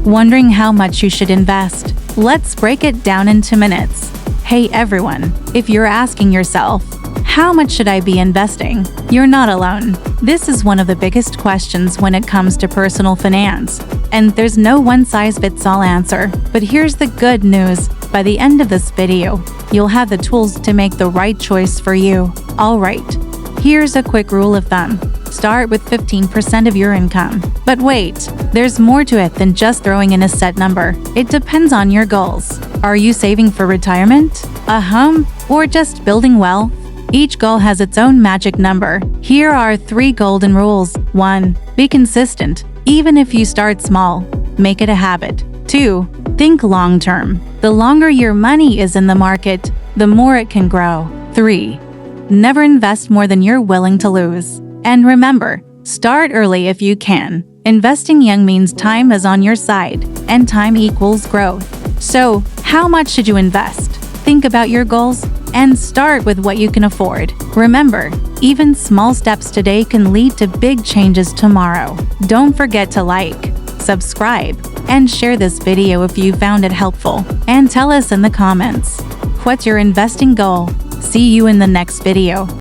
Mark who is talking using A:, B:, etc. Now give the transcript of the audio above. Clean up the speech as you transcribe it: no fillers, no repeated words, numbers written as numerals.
A: Wondering how much you should invest? Let's break it down into minutes. Hey everyone, if you're asking yourself, how much should I be investing? You're not alone. This is one of the biggest questions when it comes to personal finance. And there's no one-size-fits-all answer. But here's the good news. By the end of this video, you'll have the tools to make the right choice for you. Alright, here's a quick rule of thumb. Start with 15% of your income. But wait, there's more to it than just throwing in a set number. It depends on your goals. Are you saving for retirement, a home, or just building wealth? Each goal has its own magic number. Here are 3 golden rules. 1. Be consistent. Even if you start small, make it a habit. 2. Think long-term. The longer your money is in the market, the more it can grow. 3. Never invest more than you're willing to lose. And remember, start early if you can. Investing young means time is on your side, and time equals growth. So, how much should you invest? Think about your goals and start with what you can afford. Remember, even small steps today can lead to big changes tomorrow. Don't forget to like, subscribe, and share this video if you found it helpful. And tell us in the comments, what's your investing goal? See you in the next video.